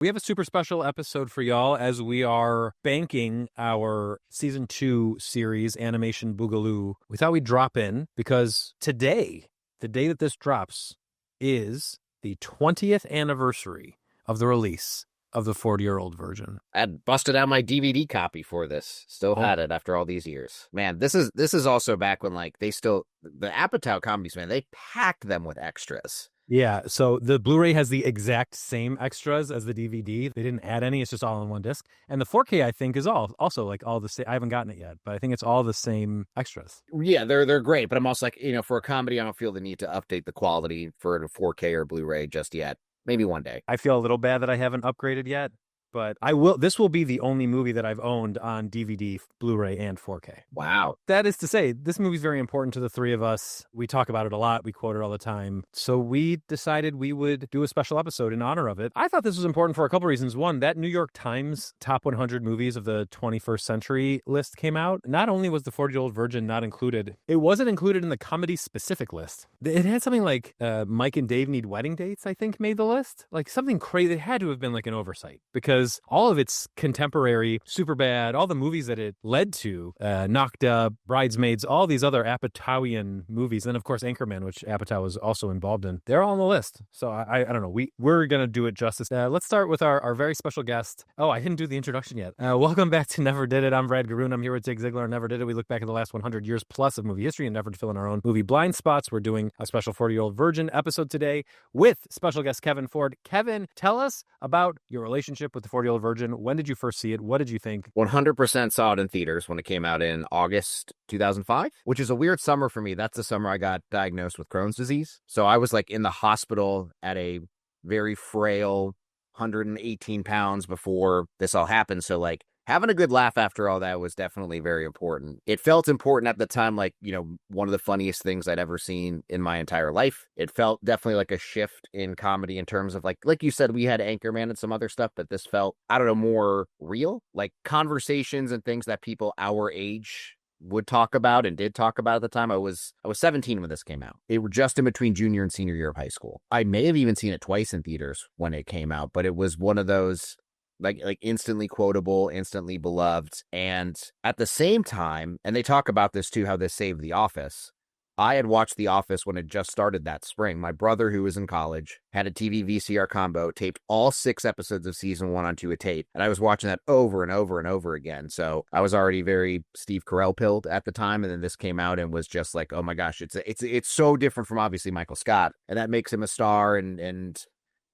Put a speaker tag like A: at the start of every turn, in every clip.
A: We have a super special episode for y'all as we are banking our season 2 series, Animation Boogaloo. We thought we'd drop in because today, the day that this drops, is the 20th anniversary of the release of the 40-year-old version.
B: I had busted out my DVD copy for this. Still had it after all these years. Man, this is also back when the Apatow comedies, man, they packed them with extras.
A: Yeah, so the Blu-ray has the exact same extras as the DVD. They didn't add any. It's just all in one disc. And the 4K, I think, is also all the same. I haven't gotten it yet, but I think it's all the same extras.
B: Yeah, they're great, but I'm also for a comedy, I don't feel the need to update the quality for a 4K or Blu-ray just yet. Maybe one day.
A: I feel a little bad that I haven't upgraded yet, but I will. This will be the only movie that I've owned on DVD, Blu-ray, and 4K.
B: Wow.
A: That is to say, this movie is very important to the three of us. We talk about it a lot. We quote it all the time. So we decided we would do a special episode in honor of it. I thought this was important for a couple reasons. One, that New York Times top 100 movies of the 21st century list came out. Not only was the 40-Year-Old Virgin not included, it wasn't included in the comedy specific list. It had something like Mike and Dave Need Wedding Dates, I think, made the list. Like something crazy. It had to have been like an oversight because all of its contemporary, Superbad, all the movies that it led to, Knocked Up, Bridesmaids, all these other Apatowian movies, and of course Anchorman, which Apatow was also involved in, they're all on the list. So I don't know, we're going to do it justice. Let's start with our very special guest. Oh, I didn't do the introduction yet. Welcome back to Never Did It. I'm Brad Garoon. I'm here with Jake Ziegler on Never Did It. We look back at the last 100 years plus of movie history and endeavor to fill in our own movie blind spots. We're doing a special 40-Year-Old Virgin episode today with special guest Kevin Ford. Kevin, tell us about your relationship with the 40-Year-Old Virgin. When did you first see it? What did you think?
B: 100% saw it in theaters when it came out in August 2005, which is a weird summer for me. That's the summer I got diagnosed with Crohn's disease. So I was in the hospital at a very frail 118 pounds before this all happened. So having a good laugh after all that was definitely very important. It felt important at the time, one of the funniest things I'd ever seen in my entire life. It felt definitely like a shift in comedy in terms of like you said, we had Anchorman and some other stuff, but this felt, I don't know, more real, like conversations and things that people our age would talk about and did talk about at the time. I was 17 when this came out. It was just in between junior and senior year of high school. I may have even seen it twice in theaters when it came out, but it was one of those like instantly quotable, instantly beloved. And at the same time, and they talk about this too, how this saved The Office. I had watched The Office when it just started that spring. My brother, who was in college, had a TV VCR combo, taped all 6 episodes of season 1 onto a tape. And I was watching that over and over and over again. So I was already very Steve Carell pilled at the time. And then this came out and was just like, oh my gosh, it's so different from obviously Michael Scott. And that makes him a star and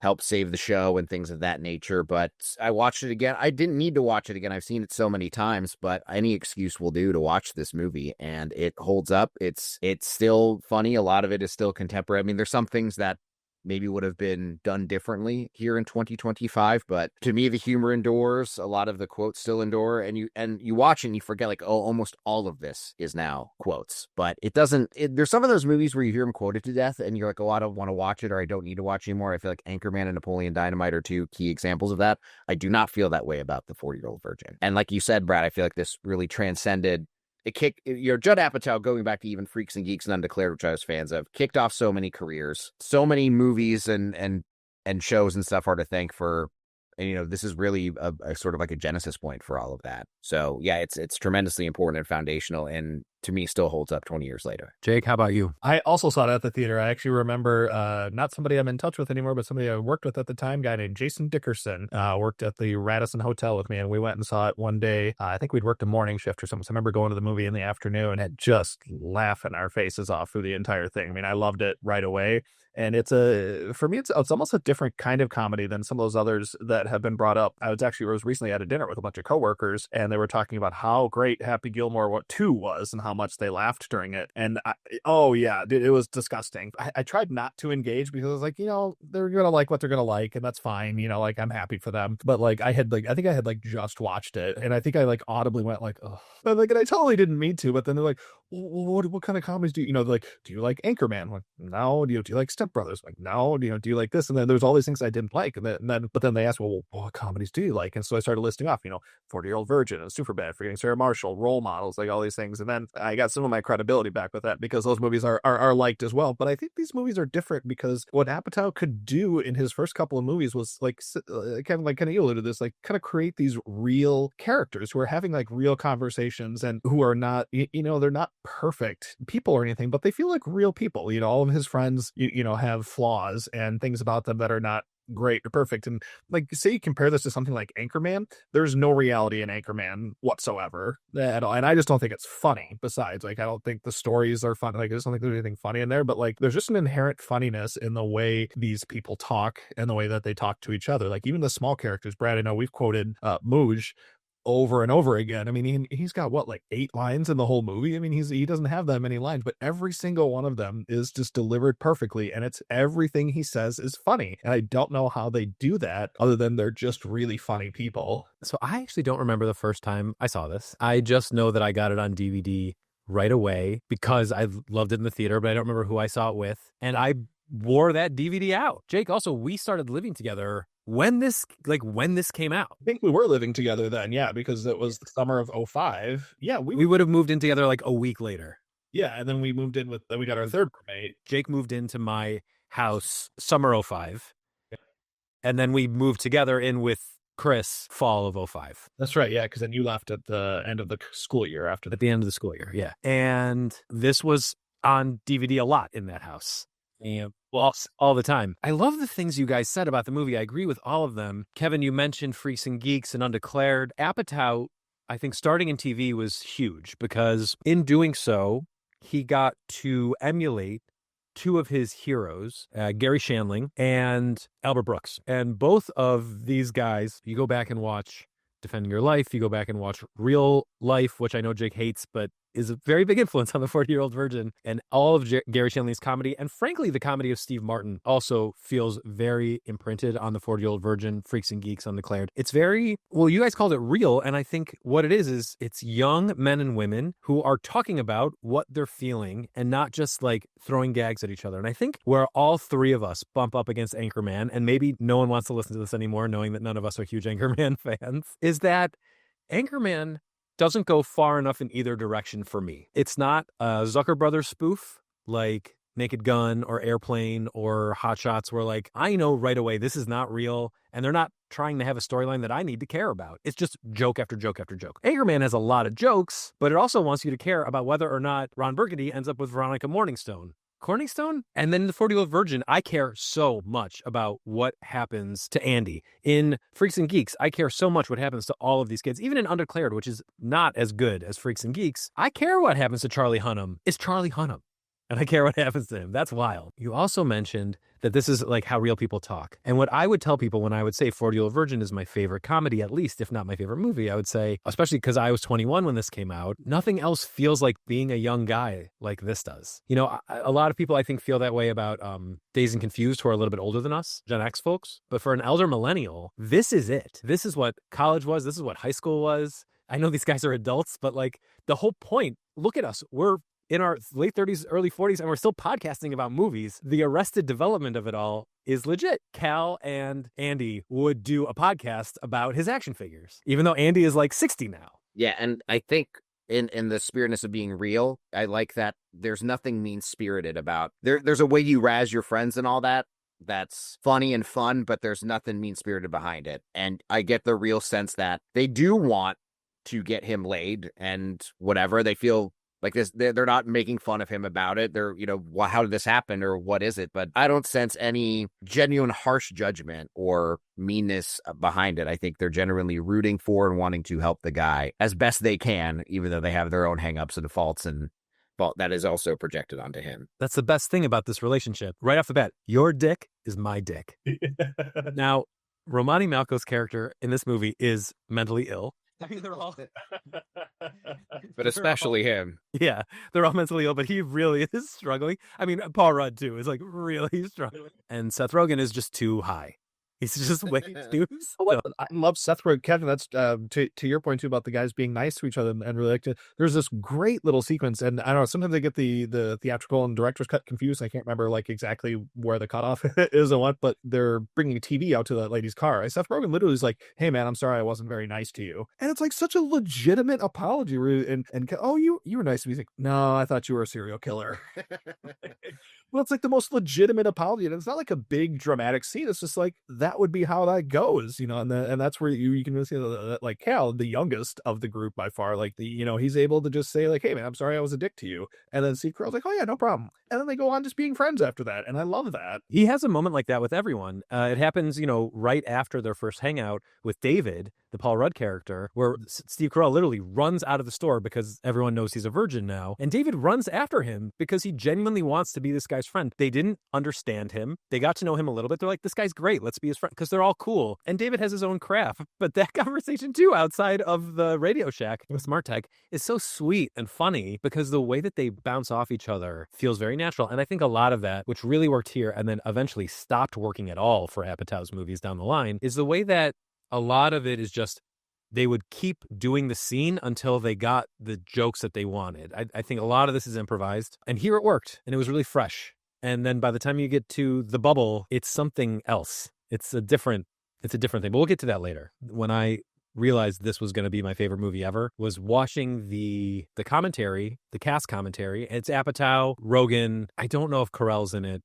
B: help save the show and things of that nature. But I watched it again. I didn't need to watch it again. I've seen it so many times, but any excuse will do to watch this movie, and it holds up. It's still funny. A lot of it is still contemporary. I mean, there's some things that maybe would have been done differently here in 2025, but to me, the humor endures. A lot of the quotes still endure, and you watch and you forget almost all of this is now quotes, but it doesn't. There's some of those movies where you hear them quoted to death, and you're like, oh, I don't want to watch it, or I don't need to watch anymore. I feel like Anchorman and Napoleon Dynamite are 2 key examples of that. I do not feel that way about the 40-Year-Old Virgin, and like you said, Brad, I feel like this really transcended. Judd Apatow, going back to even Freaks and Geeks and Undeclared, which I was fans of, kicked off so many careers, so many movies and shows and stuff are to thank for. And, this is really a sort of like a genesis point for all of that. So yeah, it's tremendously important and foundational, and to me still holds up 20 years later.
A: Jake, how about you?
C: I also saw it at the theater. I actually remember not somebody I'm in touch with anymore, but somebody I worked with at the time, a guy named Jason Dickerson, worked at the Radisson Hotel with me, and we went and saw it one day. I think we'd worked a morning shift or something. So I remember going to the movie in the afternoon and just laughing our faces off through the entire thing. I mean, I loved it right away. And for me, it's almost a different kind of comedy than some of those others that have been brought up. I was recently at a dinner with a bunch of coworkers, and they were talking about how great Happy Gilmore 2 was and how much they laughed during it. And it was disgusting. I tried not to engage because I was like, they're going to like what they're going to like, and that's fine. I'm happy for them. But I think I had just watched it, and I think I audibly went oh, and I totally didn't mean to. But then they're like, well, what kind of comedies do you, do you like Anchorman? I'm like, no. Do you like Step Brothers. I'm like, no, do you like this? And then there's all these things I didn't like. But then they asked, well, what comedies do you like? And so I started listing off, 40-Year-Old Virgin and Superbad, Forgetting Sarah Marshall, Role Models, like all these things. And then I got some of my credibility back with that because those movies are liked as well. But I think these movies are different because what Apatow could do in his first couple of movies was kind of you alluded to this, like kind of create these real characters who are having like real conversations and who are not, they're not perfect people or anything, but they feel like real people. All of his friends, have flaws and things about them that are not great or perfect. And like, say you compare this to something like Anchorman, there's no reality in Anchorman whatsoever at all. And I just don't think it's funny. Besides, like, I don't think the stories are fun. Like, I just don't think there's anything funny in there, but like, there's just an inherent funniness in the way these people talk and the way that they talk to each other. Like, even the small characters, Brad, I know we've quoted Mooj over and over again. I mean, he's got like 8 lines in the whole movie. I mean, he doesn't have that many lines, but every single one of them is just delivered perfectly, and it's everything he says is funny. And I don't know how they do that other than they're just really funny people.
A: So I actually don't remember the first time I saw this. I just know that I got it on DVD right away because I loved it in the theater, but I don't remember who I saw it with. And I wore that DVD out. Jake, also, we started living together when this came out.
C: I think we were living together then, yeah, because it was the summer of 2005. Yeah,
A: we would have moved in together like a week later.
C: Yeah, and then we moved in then we got our third roommate.
A: Jake moved into my house summer 2005. Yeah. And then we moved together in with Chris fall of 2005.
C: That's right, yeah, because then you left at the end of the school year after.
A: At the end of the school year, yeah. And this was on DVD a lot in that house. And all the time. I love the things you guys said about the movie. I agree with all of them. Kevin, you mentioned Freaks and Geeks and Undeclared. Apatow, I think starting in TV was huge because in doing so, he got to emulate 2 of his heroes, Gary Shandling and Albert Brooks. And both of these guys, you go back and watch Defending Your Life, you go back and watch Real Life, which I know Jake hates, but is a very big influence on the 40-Year-Old Virgin, and all of Gary Shandling's comedy. And frankly, the comedy of Steve Martin also feels very imprinted on the 40-Year-Old Virgin, Freaks and Geeks, Undeclared. It's very, well, you guys called it real. And I think what it is it's young men and women who are talking about what they're feeling and not just like throwing gags at each other. And I think where all 3 of us bump up against Anchorman, and maybe no one wants to listen to this anymore, knowing that none of us are huge Anchorman fans, is that Anchorman doesn't go far enough in either direction for me. It's not a Zucker Brothers spoof like Naked Gun or Airplane or Hot Shots, where like, I know right away this is not real, and they're not trying to have a storyline that I need to care about. It's just joke after joke after joke. Anchorman has a lot of jokes, but it also wants you to care about whether or not Ron Burgundy ends up with Veronica Corningstone? And then in the 40-Year-Old Virgin, I care so much about what happens to Andy. In Freaks and Geeks, I care so much what happens to all of these kids. Even in Undeclared, which is not as good as Freaks and Geeks, I care what happens to Charlie Hunnam. It's Charlie Hunnam. And I care what happens to him. That's wild. You also mentioned that this is like how real people talk. And what I would tell people when I would say 40-Year-Old Virgin is my favorite comedy, at least, if not my favorite movie, I would say, especially because I was 21 when this came out, nothing else feels like being a young guy like this does. A lot of people I think feel that way about Dazed and Confused, who are a little bit older than us, Gen X folks. But for an elder millennial, this is it. This is what college was. This is what high school was. I know these guys are adults, but like the whole point, look at us. We're in our late 30s, early 40s, and we're still podcasting about movies. The Arrested Development of it all is legit. Cal and Andy would do a podcast about his action figures, even though Andy is like 60 now.
B: Yeah, and I think in the spiritness of being real, I like that there's nothing mean-spirited about... There's a way you razz your friends and all that. That's funny and fun, but there's nothing mean-spirited behind it. And I get the real sense that they do want to get him laid and whatever. They feel like this, they're not making fun of him about it. They're, how did this happen or what is it? But I don't sense any genuine harsh judgment or meanness behind it. I think they're genuinely rooting for and wanting to help the guy as best they can, even though they have their own hangups and faults and fault that is also projected onto him.
A: That's the best thing about this relationship. Right off the bat, your dick is my dick. Now, Romani Malco's character in this movie is mentally ill. I mean, they're all...
B: But especially him.
A: Yeah, they're all mentally ill, but he really is struggling. I mean, Paul Rudd, too, is like really struggling. And Seth Rogen is just too high. He's just way too.
C: I love Seth Rogen. Kevin, that's to your point too about the guys being nice to each other and really there's this great little sequence, and I don't know, sometimes I get the theatrical and director's cut confused. I can't remember like exactly where the cutoff is and what, but they're bringing a TV out to that lady's car. And Seth Rogen literally is like, "Hey man, I'm sorry I wasn't very nice to you," and it's like such a legitimate apology. And oh, you were nice to me. He's like, "No, I thought you were a serial killer." Well, it's like the most legitimate apology, and it's not like a big dramatic scene. It's just like that would be how that goes, and that's where you can really see that, like Cal, the youngest of the group by far, like he's able to just say like, "Hey man, I'm sorry I was a dick to you," and then Steve Carell's like, "Oh yeah, no problem," and then they go on just being friends after that, and I love that.
A: He has a moment like that with everyone. It happens, right after their first hangout with David, the Paul Rudd character, where Steve Carell literally runs out of the store because everyone knows he's a virgin now, and David runs after him because he genuinely wants to be this guy's friend. They didn't understand him. They got to know him a little bit. They're like, this guy's great. Let's be his friend, because they're all cool. And David has his own craft. But that conversation too, outside of the Radio Shack with Smart Tech, is so sweet and funny because the way that they bounce off each other feels very natural. And I think a lot of that, which really worked here and then eventually stopped working at all for Apatow's movies down the line, is the way that a lot of it is just they would keep doing the scene until they got the jokes that they wanted. I think a lot of this is improvised, and here it worked, and it was really fresh. And then by the time you get to The Bubble, it's something else. It's a different thing, but we'll get to that later. When I realized this was going to be my favorite movie ever was watching the commentary, the cast commentary. It's Apatow, Rogen. I don't know if Carell's in it,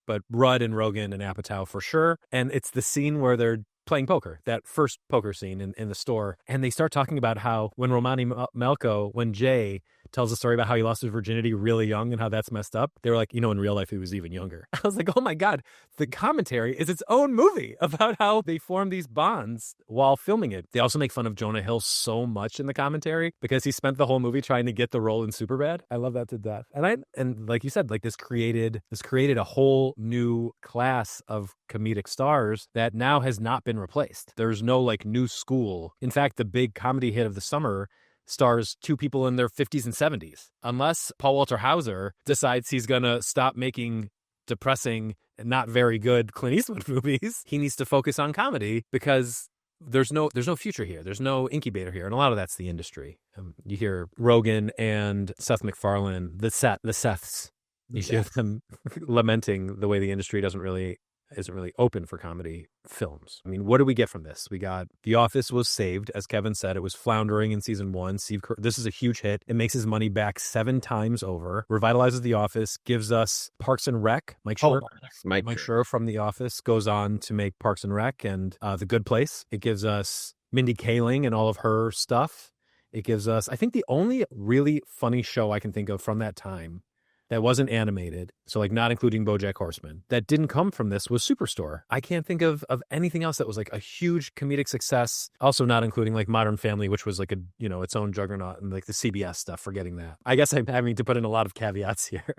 A: but Rudd and Rogen and Apatow for sure. And it's the scene where they're playing poker, that first poker scene in the store. And they start talking about how when Romani Malco, when Jay tells a story about how he lost his virginity really young and how that's messed up, they were like, in real life, he was even younger. I was like, oh my God, the commentary is its own movie about how they form these bonds while filming it. They also make fun of Jonah Hill so much in the commentary because he spent the whole movie trying to get the role in Superbad. I love that to death. And like you said, like this created a whole new class of comedic stars that now has not been replaced. There's no like new school. In fact, the big comedy hit of the summer stars two people in their 50s and 70s. Unless Paul Walter Hauser decides he's going to stop making depressing and not very good Clint Eastwood movies, he needs to focus on comedy because there's no future here. There's no incubator here. And a lot of that's the industry. You hear Rogen and Seth MacFarlane, the Seths. You hear them lamenting the way the industry isn't really open for comedy films. I mean, what do we get from this? We got The Office was saved, as Kevin said. It was floundering in season 1. This is a huge hit. It makes his money back 7 times over. Revitalizes The Office. Gives us Parks and Rec. Mike Schur from The Office goes on to make Parks and Rec and The Good Place. It gives us Mindy Kaling and all of her stuff. It gives us, I think, the only really funny show I can think of from that time that wasn't animated, so like not including BoJack Horseman, that didn't come from this was Superstore. I can't think of anything else that was like a huge comedic success, also not including like Modern Family, which was like a, its own juggernaut, and like the CBS stuff, forgetting that. I guess I'm having to put in a lot of caveats here.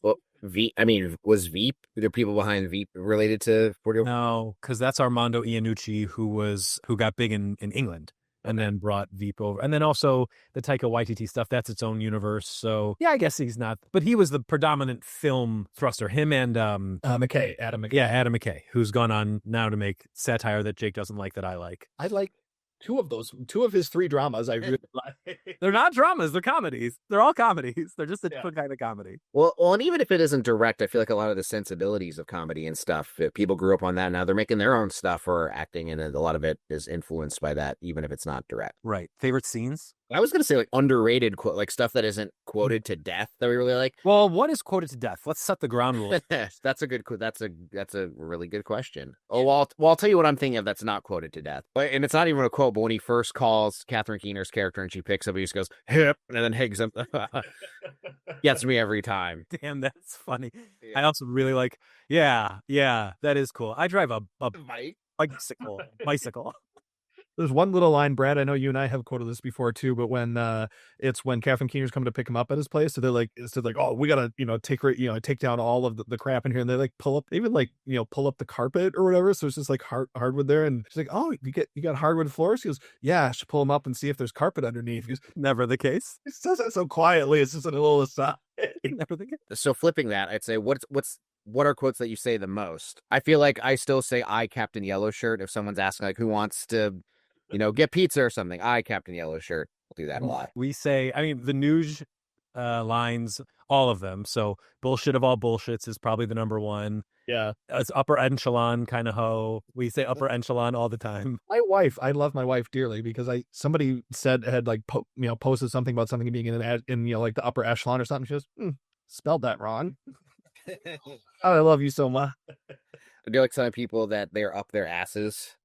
B: Well, was Veep, the people behind Veep related to 40?
A: No, because that's Armando Iannucci, who got big in England. And then brought Veep over. And then also the Taika Waititi stuff, that's its own universe. So, yeah, I guess he's not. But he was the predominant film thruster. Him and Adam McKay. Yeah, Adam McKay, who's gone on now to make satire that Jake doesn't like that I like.
C: I like two of his 3 dramas I really like.
A: They're not dramas, they're comedies. They're all comedies. They're just a different kind of comedy.
B: Well, and even if it isn't direct, I feel like a lot of the sensibilities of comedy and stuff, people grew up on that. Now they're making their own stuff or acting, and a lot of it is influenced by that, even if it's not direct.
A: Right. Favorite scenes?
B: I was going to say like underrated, like stuff that isn't quoted to death that we really like.
A: Well, what is quoted to death? Let's set the ground rules.
B: That's a really good question. Oh, well, I'll tell you what I'm thinking of that's not quoted to death. And it's not even a quote, but when he first calls Catherine Keener's character and she picks up, he just goes, hip, and then higs him. Gets me every time.
A: Damn, that's funny. Yeah. I also really like, yeah, that is cool. I drive a bicycle.
C: There's one little line, Brad, I know you and I have quoted this before too, but when Catherine Keener's coming to pick him up at his place, so they're like, oh, we gotta, take down all of the crap in here, and they like pull up the carpet or whatever, so it's just like hardwood there, and she's like, oh, you got hardwood floors? He goes, yeah, I should pull them up and see if there's carpet underneath. He goes,
A: never the case.
C: He says that so quietly, it's just a little aside.
B: So flipping that, I'd say what's what are quotes that you say the most? I feel like I still say "I Captain Yellow Shirt" if someone's asking like who wants to, get pizza or something. "I Captain Yellow Shirt." I'll do that a lot.
A: We say, I mean, the news lines, all of them. So bullshit of all bullshits is probably the number one.
C: Yeah.
A: It's upper echelon kind of hoe. We say upper echelon all the time.
C: My wife, I love my wife dearly because somebody had like posted something about something being in like the upper echelon or something. She goes, spelled that wrong. Oh, I love you so much.
B: I do like some people that they're up their asses.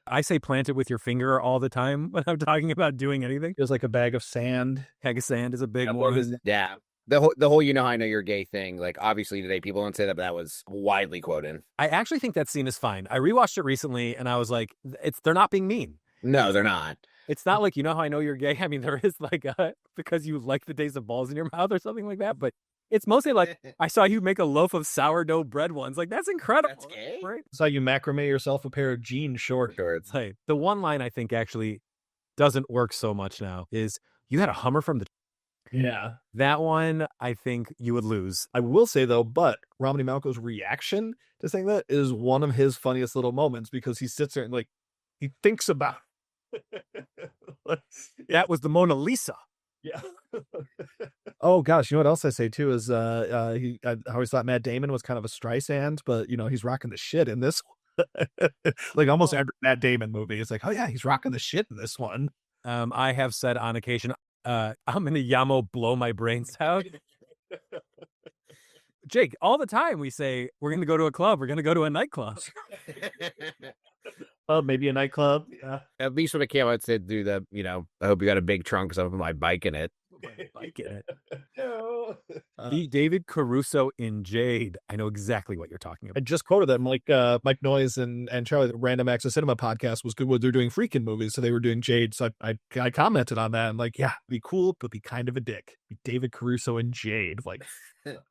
A: I say plant it with your finger all the time when I'm talking about doing anything.
C: Feels like a bag of sand.
A: Bag of sand is a big one.
B: Yeah. The whole "you know how I know you're gay" thing, like obviously today people don't say that, but that was widely quoted.
A: I actually think that scene is fine. I rewatched it recently and I was like, they're not being mean.
B: No, they're not.
A: It's not like, you know how I know you're gay? I mean, there is like because you like the taste of balls in your mouth or something like that, but it's mostly like, I saw you make a loaf of sourdough bread once. Like, that's incredible.
B: That's gay?
A: Right?
C: Saw you macrame yourself a pair of jean shorts.
A: Hey, the one line I think actually doesn't work so much now is, "You had a Hummer from the..."
C: Yeah.
A: That one, I think you would lose.
C: I will say, though, but Romany Malco's reaction to saying that is one of his funniest little moments because he sits there and, like, he thinks about
A: That was the Mona Lisa.
C: Yeah. Oh, gosh. You know what else I say, too, is I always thought Matt Damon was kind of a Streisand, but, he's rocking the shit in this one. Like, almost every Matt Damon movie. It's like, oh, yeah, he's rocking the shit in this one.
A: I have said on occasion, I'm going to Yamo blow my brains out. Jake, all the time we say, we're going to go to a club. We're going to go to a nightclub.
C: Maybe a nightclub. Yeah.
B: At least when it came out, it said, do the, I hope you got a big trunk because I have my bike in it.
A: David Caruso in Jade. I know exactly what you're talking
C: I
A: about.
C: just quoted them, like Mike Noyes and Charlie, the Random Acts of Cinema podcast was good. They're doing freaking movies, so they were doing Jade. So I commented on that. I'm like, yeah, be cool, but be kind of a dick. Be David Caruso in Jade, like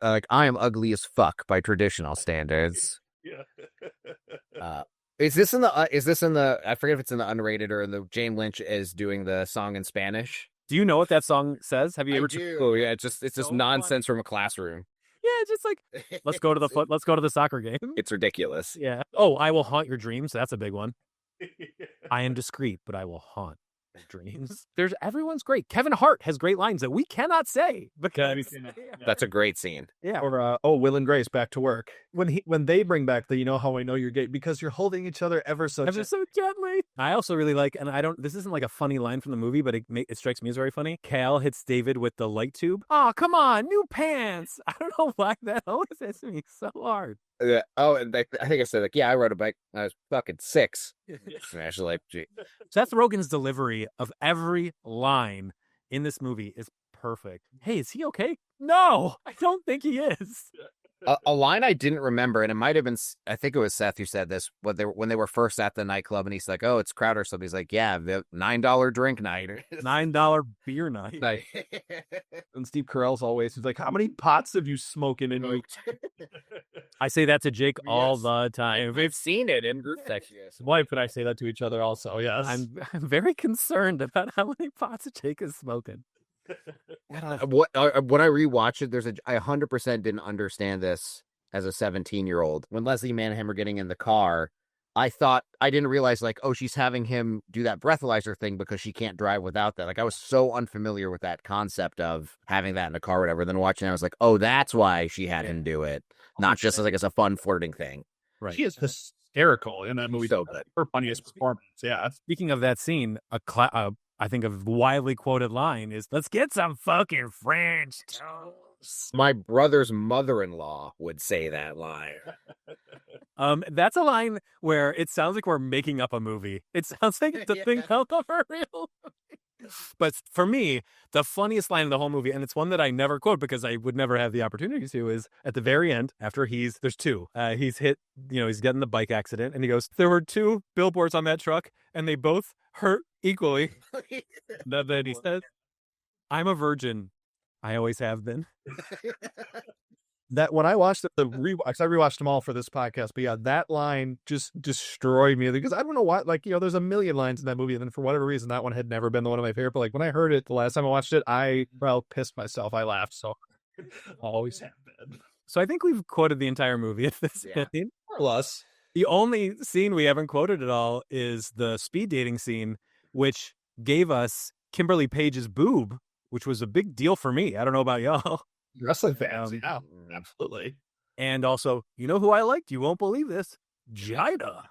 B: I am ugly as fuck by traditional standards.
C: Yeah.
B: Is this in the? I forget if it's in the unrated or in the. Jane Lynch is doing the song in Spanish.
A: Do you know what that song says? Have you ever?
B: Oh yeah, it's just
A: So
B: nonsense from a classroom.
A: Yeah, it's just like, let's go to the soccer game.
B: It's ridiculous.
A: Yeah. Oh, I will haunt your dreams. That's a big one. I am discreet, but I will haunt your dreams. Everyone's great. Kevin Hart has great lines that we cannot say because
B: That's a great scene.
A: Yeah.
C: Or Will and Grace, Back to Work. When they bring back the, you know how I know you're gay, because you're holding each other ever so
A: gently. I also really like, and this isn't like a funny line from the movie, but it strikes me as very funny. Cal hits David with the light tube. Oh, come on, new pants. I don't know why that always hits me so hard.
B: And I think I said like, yeah, I rode a bike. I was fucking 6. And actually, like, gee.
A: Seth Rogen's delivery of every line in this movie is perfect. Hey, is he okay? No, I don't think he is.
B: A line I didn't remember, and it might have been, I think it was Seth who said this, when they were first at the nightclub, and he's like, oh, it's crowded or something. He's like, yeah, the $9 drink night.
A: $9 beer night.
C: And Steve Carell's always, he's like, how many pots have you smoking in you?
A: I say that to Jake all the time.
B: We've seen it in group sex.
C: Wife and I say that to each other also, yes.
A: I'm very concerned about how many pots Jake is smoking.
B: When I rewatch it, I 100% didn't understand this as a 17-year-old. When Leslie Mann were getting in the car, I didn't realize like, oh, she's having him do that breathalyzer thing because she can't drive without that. Like I was so unfamiliar with that concept of having that in a car or whatever. Then watching it, I was like, oh, that's why she had him do it. Not just as a fun flirting thing.
A: Right.
C: She is hysterical in that movie.
B: So good.
C: Her funniest performance. Yeah.
A: Speaking of that scene, I think a widely quoted line is, let's get some fucking French toast.
B: My brother's mother-in-law would say that line.
A: That's a line where it sounds like we're making up a movie. It sounds like it's a thing out of a real movie. But for me, the funniest line in the whole movie, and it's one that I never quote because I would never have the opportunity to, is at the very end, after there's 2. He's hit, he's getting the bike accident, and he goes, there were 2 billboards on that truck, and they both hurt equally. Then he says, I'm a virgin. I always have been.
C: That when I watched I rewatched them all for this podcast, but yeah, that line just destroyed me because I don't know why. Like, there's a million lines in that movie, and then for whatever reason, that one had never been the one of my favorite. But like when I heard it the last time I watched it, I pissed myself. I laughed. So always have been.
A: So I think we've quoted the entire movie at this point.
C: More or less.
A: The only scene we haven't quoted at all is the speed dating scene, which gave us Kimberly Page's boob, which was a big deal for me. I don't know about y'all.
C: Wrestling fans, yeah, absolutely.
A: And also, you know who I liked? You won't believe this. Jida.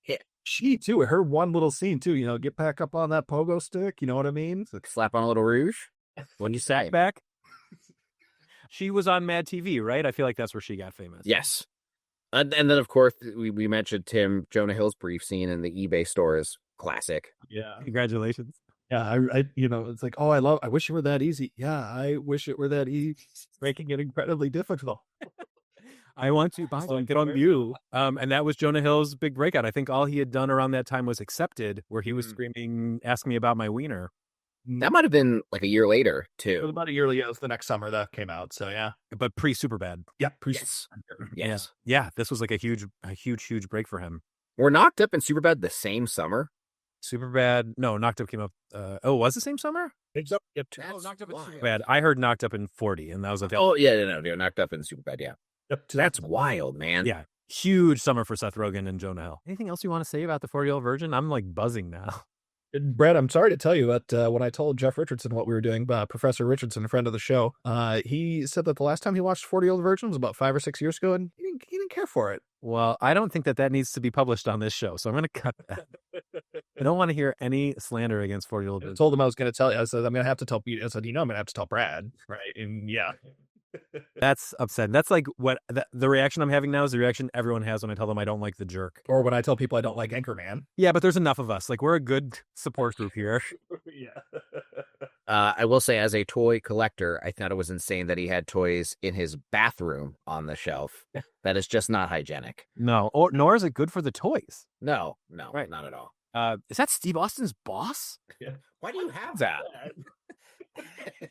C: Yeah. She, too, her one little scene, too, get back up on that pogo stick, you know what I mean?
B: Slap on a little rouge. What'd you say?
A: Back. She was on Mad TV, right? I feel like that's where she got famous.
B: Yes. And then, of course, we mentioned Tim Jonah Hill's brief scene in the eBay store is classic.
C: Yeah.
A: Congratulations.
C: Yeah, I it's like, oh, I wish it were that easy. Yeah, I wish it were that easy. Making it incredibly difficult.
A: I want to buy one from you. And that was Jonah Hill's big breakout. I think all he had done around that time was Accepted, where he was screaming, "Ask me about my wiener."
B: That might have been like a year later, too.
C: It was about a year later. It was the next summer that came out. So, yeah.
A: But pre-Superbad.
C: Yeah,
B: Yes.
A: Yeah, this was like a huge break for him.
B: Were Knocked Up and Superbad the same summer?
A: Superbad. No, Knocked Up came up. Was the same summer?
C: Knocked
A: Up and Superbad. I heard Knocked Up in 40, and that was
B: Oh, yeah, no, Knocked Up and Superbad, yeah.
C: Yep.
B: That's wild, man.
A: Yeah. Huge summer for Seth Rogen and Jonah Hill. Anything else you want to say about the 40-Year-Old Virgin? I'm like buzzing now.
C: Brad, I'm sorry to tell you, but when I told Jeff Richardson what we were doing, Professor Richardson, a friend of the show, he said that the last time he watched 40-Year-Old Virgin was about 5 or 6 years ago, and he didn't care for it.
A: Well, I don't think that needs to be published on this show, so I'm going to cut that. I don't want to hear any slander against 40-Year-Old Virgin.
C: I told him I was going to tell you. I said, I'm going to have to tell Pete. I said, I'm going to have to tell Brad, right? And yeah.
A: That's upsetting. That's like what the reaction I'm having now is the reaction everyone has when I tell them I don't like The Jerk.
C: Or when I tell people I don't like Anchorman.
A: Yeah, but there's enough of us. Like, we're a good support group here.
C: Yeah.
B: I will say, as a toy collector, I thought it was insane that he had toys in his bathroom on the shelf. That is just not hygienic.
A: No, nor is it good for the toys.
B: No,
A: Right.
B: Not at all.
A: Is that Steve Austin's boss?
C: Yeah.
B: Why do you have that?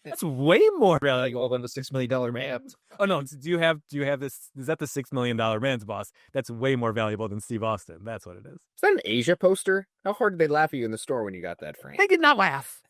A: That's way more valuable
C: than the $6 million man.
A: Oh no! Do you have this? Is that the $6 million man's boss? That's way more valuable than Steve Austin. That's what it is.
B: Is that an Asia poster? How hard did they laugh at you in the store when you got that, Frank?
A: They did not laugh.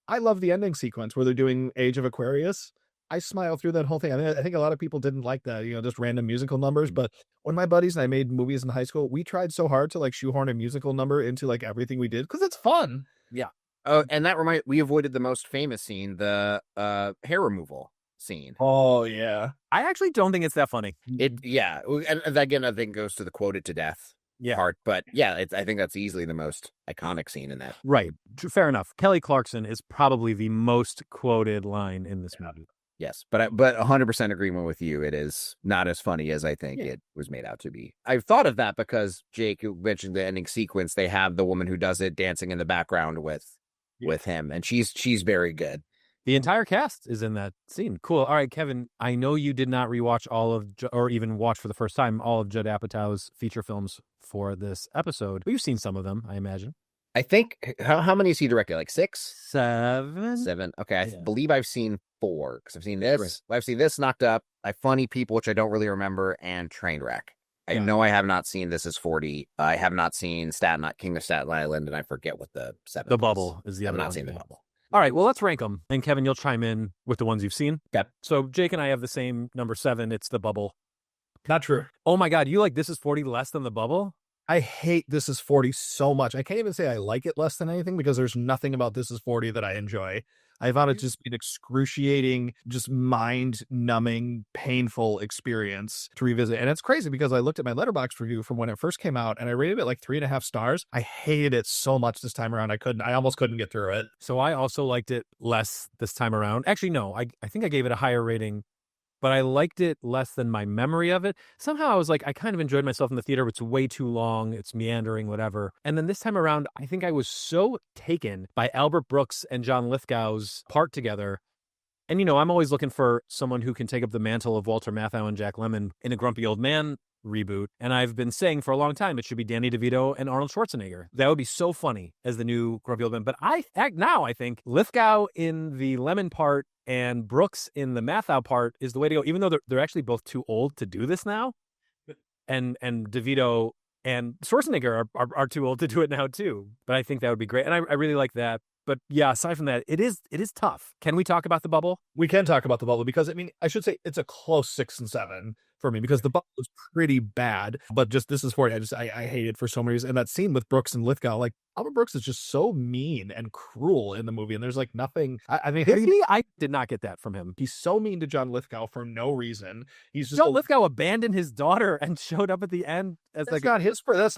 C: I love the ending sequence where they're doing Age of Aquarius. I smile through that whole thing. I mean, I think a lot of people didn't like that, just random musical numbers. But when my buddies and I made movies in high school, we tried so hard to like shoehorn a musical number into like everything we did because it's fun.
B: Yeah. Oh, and that we avoided the most famous scene, the hair removal scene.
C: Oh yeah.
A: I actually don't think it's that funny.
B: Yeah. And again, I think goes to the quoted to death part. But yeah, I think that's easily the most iconic scene in that.
A: Right. Fair enough. Kelly Clarkson is probably the most quoted line in this movie.
B: Yes, but 100% agreement with you. It is not as funny as I think it was made out to be. I've thought of that because Jake, you mentioned the ending sequence. They have the woman who does it dancing in the background with him, and she's very good.
A: The entire cast is in that scene. Cool. All right, Kevin, I know you did not rewatch or even watch for the first time all of Judd Apatow's feature films for this episode, but you've seen some of them, I imagine.
B: I think, how many has he directed? Like 6?
A: 7?
B: Okay, I believe I've seen 4, because I've seen this. Right. I've seen this, Knocked Up, Funny People, which I don't really remember, and Trainwreck. I know I have not seen This Is 40. I have not seen King of Staten Island, and I forget what the 7
A: The Bubble is the
B: other one.
A: I have
B: not seen The Bubble.
A: All right, well, let's rank them. And Kevin, you'll chime in with the ones you've seen.
B: Okay.
A: So Jake and I have the same number 7. It's The Bubble.
C: Not true.
A: Oh my God, you like This Is 40 less than The Bubble?
C: I hate This Is 40 so much. I can't even say I like it less than anything because there's nothing about This Is 40 that I enjoy. I found it just an excruciating, just mind-numbing, painful experience to revisit. And it's crazy because I looked at my Letterboxd review from when it first came out and I rated it like 3.5 stars. I hated it so much this time around. I almost couldn't get through it.
A: So I also liked it less this time around. Actually, no, I think I gave it a higher rating, but I liked it less than my memory of it. Somehow I was like, I kind of enjoyed myself in the theater. It's way too long. It's meandering, whatever. And then this time around, I think I was so taken by Albert Brooks and John Lithgow's part together. And, I'm always looking for someone who can take up the mantle of Walter Matthau and Jack Lemmon in a Grumpy Old Man reboot. And I've been saying for a long time, it should be Danny DeVito and Arnold Schwarzenegger. That would be so funny as the new Grumpy Old Man. But I think Lithgow in the Lemmon part and Brooks in the Matthau part is the way to go, even though they're actually both too old to do this now. And DeVito and Schwarzenegger are too old to do it now too. But I think that would be great. And I really like that. But yeah, aside from that, it is tough. Can we talk about The Bubble?
C: We can talk about The Bubble because, I mean, I should say it's a close 6 and 7 for me because The Bubble was pretty bad. But just this is for you. I hate it for so many reasons. And that scene with Brooks and Lithgow, like Albert Brooks is just so mean and cruel in the movie. And there's like nothing. I mean,
A: I did not get that from him.
C: he's so mean to John Lithgow for no reason. He's just
A: John Lithgow abandoned his daughter and showed up at the end as
C: that's not his. That's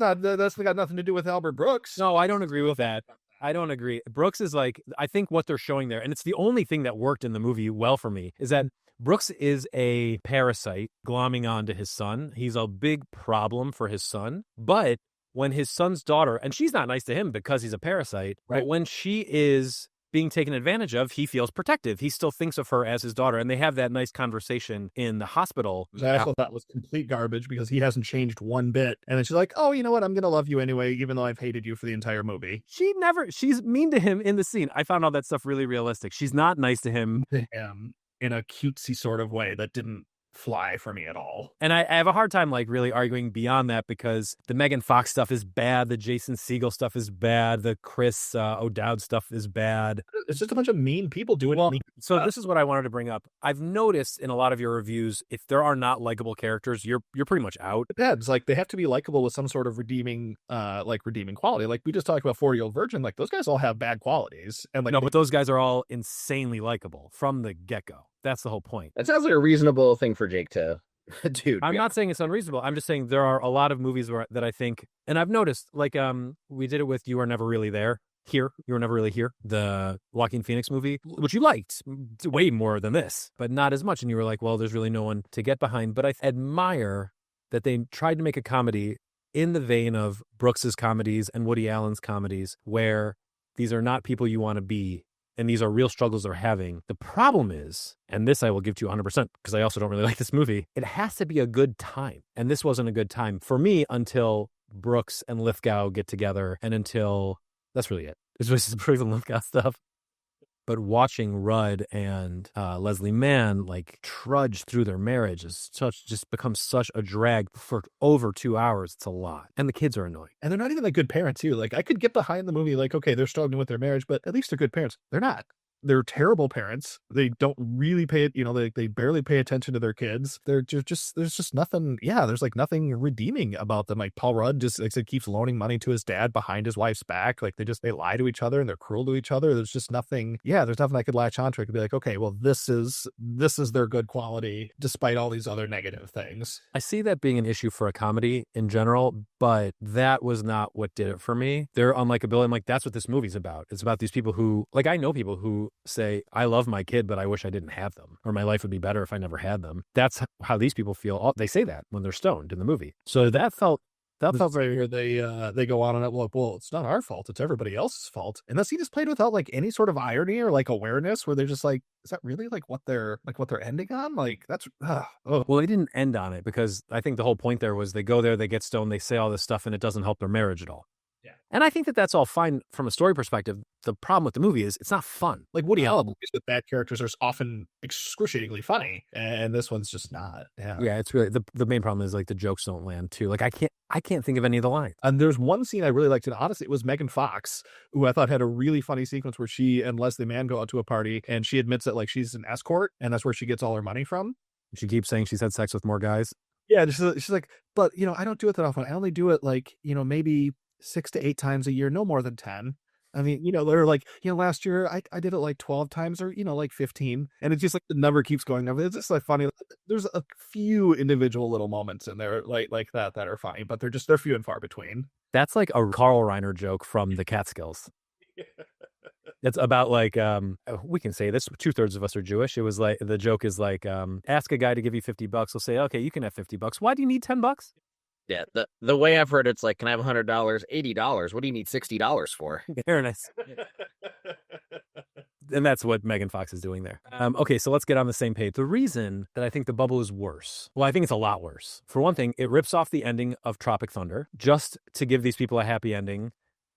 C: got nothing to do with Albert Brooks.
A: No, I don't agree with that. I don't agree. Brooks is like, I think what they're showing there, and it's the only thing that worked in the movie well for me, is that Brooks is a parasite glomming onto his son. He's a big problem for his son. But when his son's daughter, and she's not nice to him because he's a parasite,
C: Right.
A: But when she is being taken advantage of, he feels protective. He still thinks of her as his daughter. And they have that nice conversation in the hospital.
C: I also thought was complete garbage because he hasn't changed one bit. And then she's like, oh, you know what? I'm going to love you anyway, even though I've hated you for the entire movie.
A: She's mean to him in the scene. I found all that stuff really realistic. She's not nice to him.
C: In a cutesy sort of way that didn't fly for me at all.
A: And I have a hard time like really arguing beyond that because the Megan Fox stuff is bad. The Jason Segel stuff is bad. The Chris O'Dowd stuff is bad.
C: It's just a bunch of mean people doing
A: Well,
C: mean
A: so
C: stuff.
A: this is what I wanted to bring up. I've noticed in a lot of your reviews, if there are not likable characters, you're pretty much out.
C: Depends. Like they have to be likable with some sort of redeeming quality. Like we just talked about 40-Year-Old Virgin. Like those guys all have bad qualities. And like
A: No, but those guys are all insanely likable from the get-go. That's the whole point.
B: That sounds like a reasonable thing for Jake to do.
A: I'm not saying it's unreasonable. I'm just saying there are a lot of movies that I think, and I've noticed, like we did it with You Are Never Really There. You Were Never Really Here, the Joaquin Phoenix movie, which you liked way more than this, but not as much. And you were like, well, there's really no one to get behind. But I admire that they tried to make a comedy in the vein of Brooks's comedies and Woody Allen's comedies, where these are not people you want to be, and these are real struggles they're having. The problem is, and this I will give to you 100% because I also don't really like this movie, it has to be a good time. And this wasn't a good time for me until Brooks and Lithgow get together and until... That's really it. It's just Brooks and Lithgow stuff. But watching Rudd and Leslie Mann like trudge through their marriage is just becomes such a drag for over 2 hours. It's a lot. And the kids are annoying.
C: and they're not even like good parents too. Like I could get behind the movie, like, okay, they're struggling with their marriage, but at least they're good parents. They're not. They're terrible parents. They don't really pay it, they barely pay attention to their kids. They're just there's just nothing. Yeah, there's like nothing redeeming about them. Like Paul Rudd just like I said, keeps loaning money to his dad behind his wife's back. Like they lie to each other and they're cruel to each other. There's just nothing. Yeah, there's nothing I could latch onto. I could be like, okay, well, this is their good quality despite all these other negative things.
A: I see that being an issue for a comedy in general, but that was not what did it for me. Their unlikability, I'm like, that's what this movie's about. It's about these people who, like, I know people who say, I love my kid, but I wish I didn't have them, or my life would be better if I never had them. That's how these people feel. They say that when they're stoned in the movie. So that felt very
C: weird. They go on and well, it's not our fault. It's everybody else's fault. And that scene is played without like any sort of irony or like awareness, where they're just like, is that really like what they're ending on? Like that's
A: Well, they didn't end on it because I think the whole point there was they go there, they get stoned, they say all this stuff, and it doesn't help their marriage at all.
C: Yeah.
A: And I think that that's all fine from a story perspective. The problem with the movie is it's not fun.
C: Like Woody Allen movies with bad characters are often excruciatingly funny, and this one's just not.
A: Yeah, it's really the main problem is like the jokes don't land too. Like I can't think of any of the lines.
C: And there's one scene I really liked, and honestly, it was Megan Fox, who I thought had a really funny sequence where she and Leslie Mann go out to a party, and she admits that like she's an escort, and that's where she gets all her money from.
A: She keeps saying she's had sex with more guys.
C: Yeah, she's like, but I don't do it that often. I only do it like maybe 6 to 8 times a year, no more than 10. I mean, they're like, last year I did it like 12 times or, like 15. And it's just like the number keeps going up. It's just like funny. There's a few individual little moments in there like that are funny, but they're few and far between.
A: That's like a Carl Reiner joke from the Catskills. It's about like, we can say this, 2/3 of us are Jewish. It was like, the joke is like, ask a guy to give you $50. He'll say, okay, you can have $50. Why do you need $10?
B: Yeah, the way I've heard it's like, can I have $100, $80? What do you need $60 for?
A: Very nice. And that's what Megan Fox is doing there. Okay, so let's get on the same page. The reason that I think The Bubble is worse, well, I think it's a lot worse. For one thing, it rips off the ending of Tropic Thunder just to give these people a happy ending,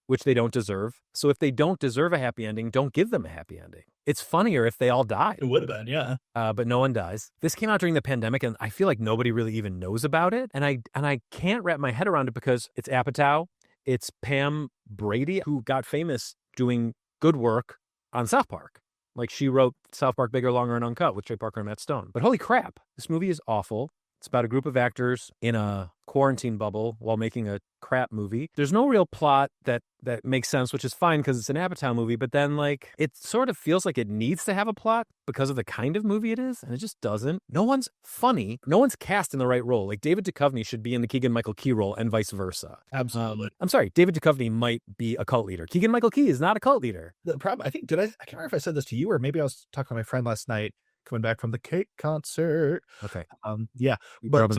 A: which they don't deserve. So if they don't deserve a happy ending, don't give them a happy ending. It's funnier if they all die.
C: It would have been, yeah.
A: But no one dies. This came out during the pandemic, and I feel like nobody really even knows about it. And I can't wrap my head around it because it's Apatow, it's Pam Brady, who got famous doing good work on South Park. Like, she wrote South Park Bigger, Longer, and Uncut with Trey Parker and Matt Stone. But holy crap, this movie is awful. It's about a group of actors in a quarantine bubble while making a crap movie. There's no real plot that makes sense, which is fine because it's an Apatow movie. But then, like, it sort of feels like it needs to have a plot because of the kind of movie it is, and it just doesn't. No one's funny. No one's cast in the right role. Like, David Duchovny should be in the Keegan-Michael Key role and vice versa.
C: Absolutely.
A: I'm sorry, David Duchovny might be a cult leader. Keegan-Michael Key is not a cult leader.
C: The problem, I can't remember if I said this to you or maybe I was talking to my friend last night coming back from the Cake concert.
A: Okay.
C: Yeah. But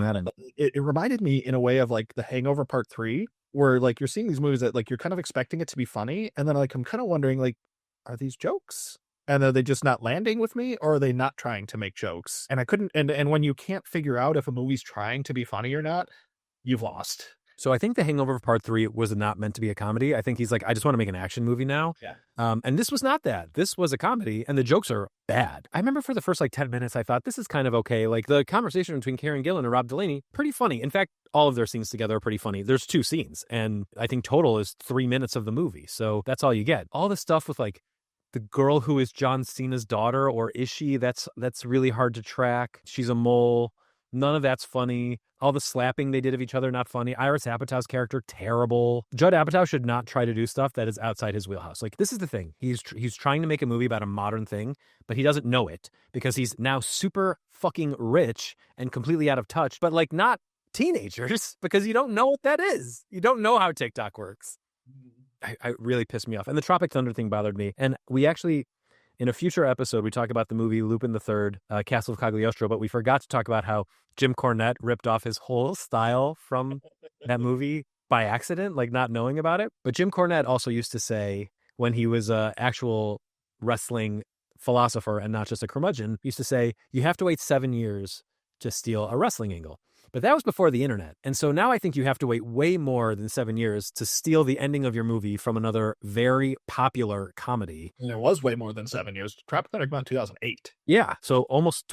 C: it reminded me in a way of like The Hangover Part 3, where like you're seeing these movies that like you're kind of expecting it to be funny. And then like I'm kind of wondering, like, are these jokes? And are they just not landing with me, or are they not trying to make jokes? And I couldn't, and when you can't figure out if a movie's trying to be funny or not, you've lost.
A: So I think The Hangover Part 3 was not meant to be a comedy. I think he's like, I just want to make an action movie now.
C: Yeah.
A: And this was not that. This was a comedy, and the jokes are bad. I remember for the first like 10 minutes, I thought this is kind of okay. Like the conversation between Karen Gillan and Rob Delaney, pretty funny. In fact, all of their scenes together are pretty funny. There's 2 scenes, and I think total is 3 minutes of the movie. So that's all you get. All the stuff with like the girl who is John Cena's daughter, or is she? That's really hard to track. She's a mole. None of that's funny. All the slapping they did of each other, not funny. Iris Apatow's character, terrible. Judd Apatow should not try to do stuff that is outside his wheelhouse. Like, this is the thing. He's trying to make a movie about a modern thing, but he doesn't know it because he's now super fucking rich and completely out of touch, but like not teenagers, because you don't know what that is. You don't know how TikTok works. I really pissed me off. And the Tropic Thunder thing bothered me. And we actually, in a future episode, we talk about the movie Lupin III, Castle of Cagliostro, but we forgot to talk about how Jim Cornette ripped off his whole style from that movie by accident, like not knowing about it. But Jim Cornette also used to say, when he was an actual wrestling philosopher and not just a curmudgeon, used to say, you have to wait 7 years to steal a wrestling angle. But that was before the internet. And so now I think you have to wait way more than 7 years to steal the ending of your movie from another very popular comedy.
C: And it was way more than 7 years. Tropic Thunder came out in 2008.
A: Yeah. So almost,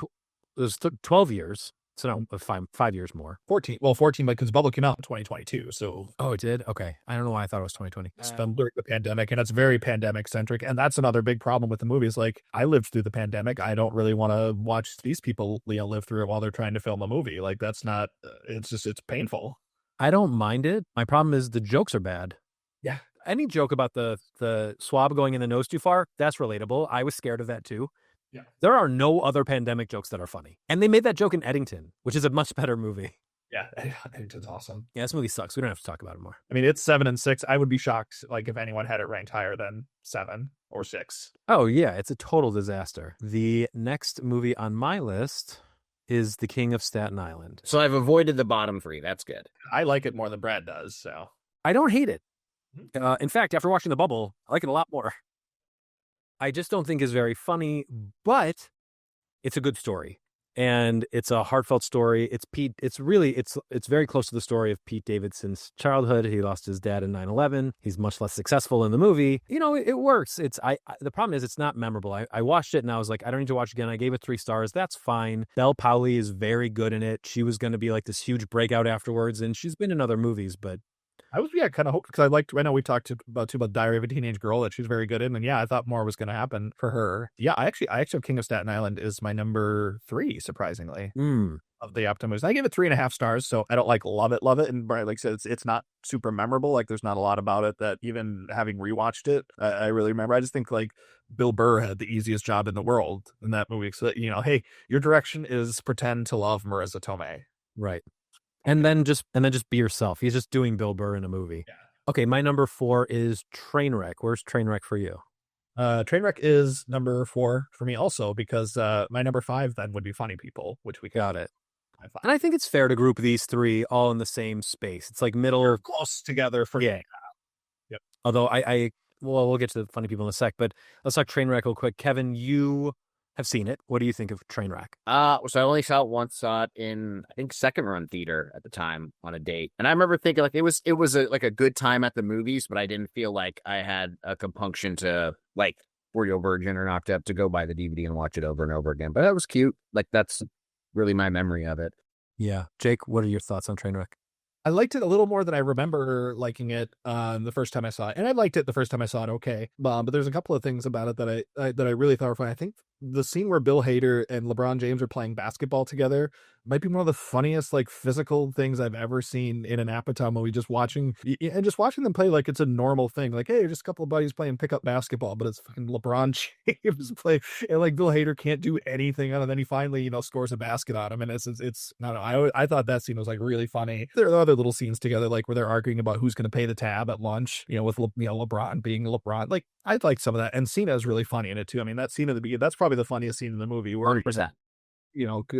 A: it was 12 years. So no, 5 years more.
C: 14. Well, 14, because Bubble came out in 2022. So.
A: Oh, it did? Okay. I don't know why I thought it was 2020.
C: It's been during the pandemic, and it's very pandemic centric. And that's another big problem with the movies. Like, I lived through the pandemic. I don't really want to watch these people live through it while they're trying to film a movie. Like, that's not, it's painful.
A: I don't mind it. My problem is the jokes are bad.
C: Yeah.
A: Any joke about the swab going in the nose too far, that's relatable. I was scared of that too.
C: Yeah.
A: There are no other pandemic jokes that are funny. And they made that joke in Eddington, which is a much better movie.
C: Yeah, Eddington's awesome.
A: Yeah, this movie sucks. We don't have to talk about it more.
C: I mean, it's 7 and 6. I would be shocked, like, if anyone had it ranked higher than 7 or 6.
A: Oh, yeah, it's a total disaster. The next movie on my list is The King of Staten Island.
B: So I've avoided the bottom 3. That's good.
C: I like it more than Brad does, so.
A: I don't hate it. In fact, after watching The Bubble, I like it a lot more. I just don't think it's very funny, but it's a good story. And it's a heartfelt story. It's very close to the story of Pete Davidson's childhood. He lost his dad in 9/11. He's much less successful in the movie. You know, it works. The problem is it's not memorable. I watched it and I was like, I don't need to watch it again. I gave it 3 stars. That's fine. Belle Powley is very good in it. She was going to be like this huge breakout afterwards, and she's been in other movies, but
C: I was, kind of hoped, because I know we talked about Diary of a Teenage Girl that she's very good in, and I thought more was going to happen for her. Yeah, I actually have King of Staten Island is my number 3, surprisingly, of the Apatow movies. I gave it 3.5 stars, so I don't love it, and like I said, it's not super memorable. Like, there's not a lot about it that, even having rewatched it, I really remember. I just think like Bill Burr had the easiest job in the world in that movie. So hey, your direction is pretend to love Marissa Tomei,
A: right? And then just be yourself. He's just doing Bill Burr in a movie.
C: Yeah.
A: Okay, my number 4 is Trainwreck. Where's Trainwreck for you?
C: Trainwreck is number 4 for me also, because my number 5 then would be Funny People, which we
A: got it. And I think it's fair to group these 3 all in the same space. It's like middle.
C: They're close together for
A: yeah.
C: Yep.
A: Although we'll get to the Funny People in a sec, but let's talk Trainwreck real quick. Kevin, you have seen it. What do you think of Trainwreck?
B: So I only saw it once. Saw it in, I think, second run theater at the time on a date, and I remember thinking like it was a good time at the movies, but I didn't feel like I had a compunction to, like, Were You a Virgin or Knocked Up, to go buy the DVD and watch it over and over again. But that was cute. Like, that's really my memory of it.
A: Yeah, Jake, what are your thoughts on Trainwreck?
C: I liked it a little more than I remember liking it the first time I saw it, and I liked it the first time I saw it. Okay, but there's a couple of things about it that I really thought were funny. I think the scene where Bill Hader and LeBron James are playing basketball together might be one of the funniest like physical things I've ever seen in an Apatow movie. Just watching them play like it's a normal thing. Like, hey, just a couple of buddies playing pickup basketball, but it's fucking LeBron James play, and like Bill Hader can't do anything, and then he finally scores a basket on him, and it's I don't know. I thought that scene was like really funny. There are other little scenes together like where they're arguing about who's going to pay the tab at lunch. With LeBron being LeBron. Like I like some of that, and Cena is really funny in it too. I mean, that scene at the beginning, that's probably the funniest scene in the movie. Where
B: 100%.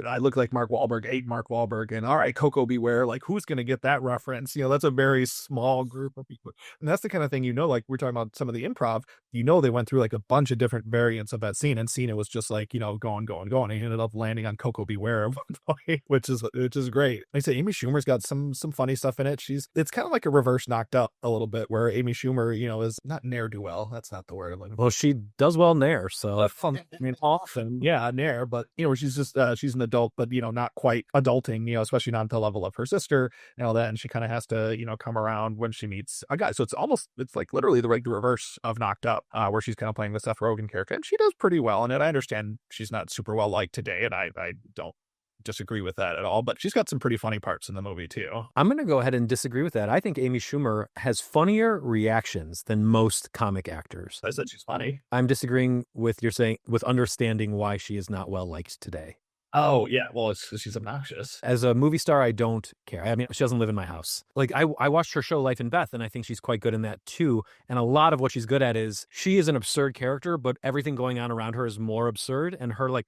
C: I look like Mark Wahlberg, ate Mark Wahlberg, and all right, Coco Beware, like who's going to get that reference? That's a very small group of people. And that's the kind of thing, like we're talking about some of the improv, they went through like a bunch of different variants of that scene, and Cena was just like, going. And he ended up landing on Coco Beware at one point, which is great. Like I say, Amy Schumer's got some funny stuff in it. It's kind of like a reverse Knocked Up a little bit, where Amy Schumer, is not ne'er-do-well. That's not the word.
A: Well, she does well Nair, so
C: I mean, often, yeah, Nair, but she's just she's an adult, but not quite adulting, especially not at the level of her sister and all that, and she kind of has to come around when she meets a guy. So it's like literally the reverse of Knocked Up, where she's kind of playing the Seth Rogen character, and she does pretty well in it. I understand she's not super well liked today, and I don't disagree with that at all, but she's got some pretty funny parts in the movie too.
A: I'm going to go ahead and disagree with that. I think Amy Schumer has funnier reactions than most comic actors.
C: I said she's funny.
A: I'm disagreeing with with understanding why she is not well liked today.
C: Oh, yeah. Well, it's she's obnoxious.
A: As a movie star, I don't care. I mean, she doesn't live in my house. Like, I watched her show Life and Beth, and I think she's quite good in that, too. And a lot of what she's good at is she is an absurd character, but everything going on around her is more absurd. And her, like,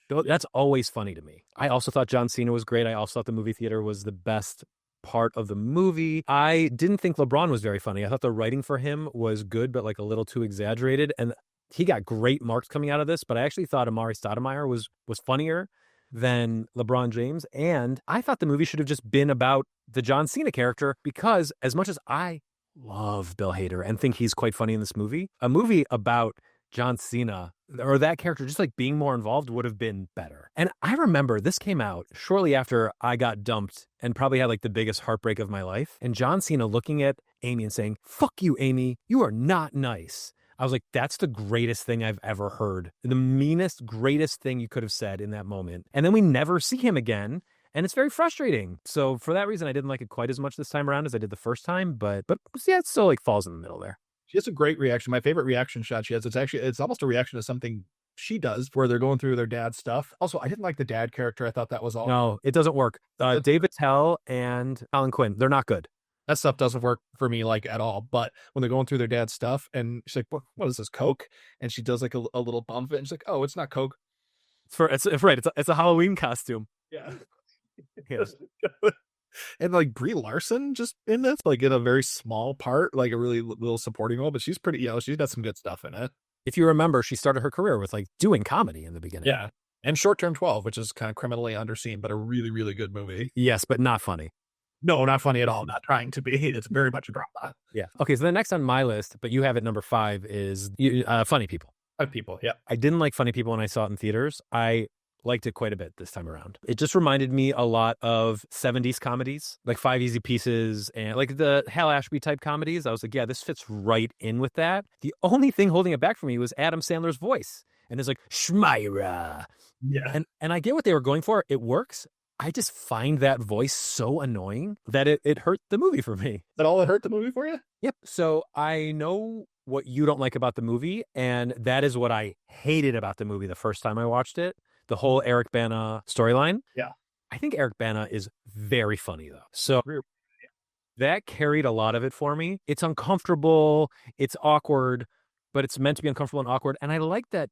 A: that's always funny to me. I also thought John Cena was great. I also thought the movie theater was the best part of the movie. I didn't think LeBron was very funny. I thought the writing for him was good, but, like, a little too exaggerated. And he got great marks coming out of this, but I actually thought Amari Stoudemire was funnier than LeBron James. And I thought the movie should have just been about the John Cena character, because as much as I love Bill Hader and think he's quite funny in this movie, a movie about John Cena or that character just like being more involved would have been better. And I remember this came out shortly after I got dumped and probably had like the biggest heartbreak of my life. And John Cena looking at Amy and saying, "Fuck you, Amy. You are not nice." I was like, that's the greatest thing I've ever heard. The meanest, greatest thing you could have said in that moment. And then we never see him again. And it's very frustrating. So for that reason, I didn't like it quite as much this time around as I did the first time. But yeah, it still like falls in the middle there.
C: She has a great reaction. My favorite reaction shot she has, it's almost a reaction to something she does where they're going through their dad's stuff. Also, I didn't like the dad character. I thought that was all.
A: No, it doesn't work. David Tell and Alan Quinn, they're not good.
C: That stuff doesn't work for me like at all. But when they're going through their dad's stuff and she's like, what is this, Coke? And she does like a little bump of it. And she's like, oh, it's not Coke.
A: It's right. It's a Halloween costume.
C: Yeah.
A: Yes.
C: And like Brie Larson just in this, like in a very small part, like a really little supporting role, but she's pretty, she's got some good stuff in it.
A: If you remember, she started her career with like doing comedy in the beginning.
C: Yeah. And Short Term 12, which is kind of criminally underseen, but a really, really good movie.
A: Yes, but not funny.
C: No, not funny at all. Not trying to be. It's very much a drama.
A: Yeah. Okay, so the next on my list, but you have it number 5, is Funny People.
C: People, yeah.
A: I didn't like Funny People when I saw it in theaters. I liked it quite a bit this time around. It just reminded me a lot of 70s comedies, like Five Easy Pieces and like the Hal Ashby type comedies. I was like, yeah, this fits right in with that. The only thing holding it back for me was Adam Sandler's voice. And it's like, Schmeira.
C: Yeah.
A: And I get what they were going for. It works. I just find that voice so annoying that it hurt the movie for me.
C: That all that hurt the movie for you?
A: Yep. So I know what you don't like about the movie, and that is what I hated about the movie the first time I watched it. The whole Eric Bana storyline.
C: Yeah.
A: I think Eric Bana is very funny, though. So that carried a lot of it for me. It's uncomfortable. It's awkward, but it's meant to be uncomfortable and awkward. And I like that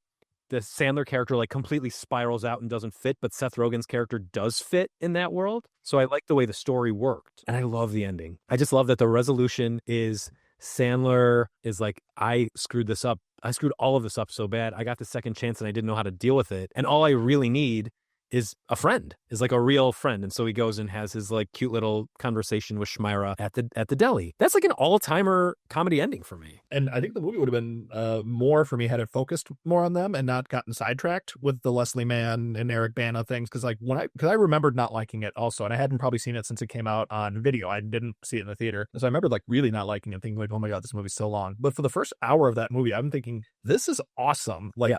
A: the Sandler character like completely spirals out and doesn't fit, but Seth Rogen's character does fit in that world. So I like the way the story worked. And I love the ending. I just love that the resolution is Sandler is like, I screwed this up. I screwed all of this up so bad. I got the second chance and I didn't know how to deal with it. And all I really need is a friend, is like a real friend. And so he goes and has his like cute little conversation with Schmeira at the deli. That's like an all-timer comedy ending for me.
C: And I think the movie would have been more for me had it focused more on them and not gotten sidetracked with the Leslie Mann and Eric Bana things. Because I remembered not liking it also, and I hadn't probably seen it since it came out on video. I didn't see it in the theater, so I remembered like really not liking it, thinking like, oh my god, this movie's so long. But for the first hour of that movie, I'm thinking this is awesome. Like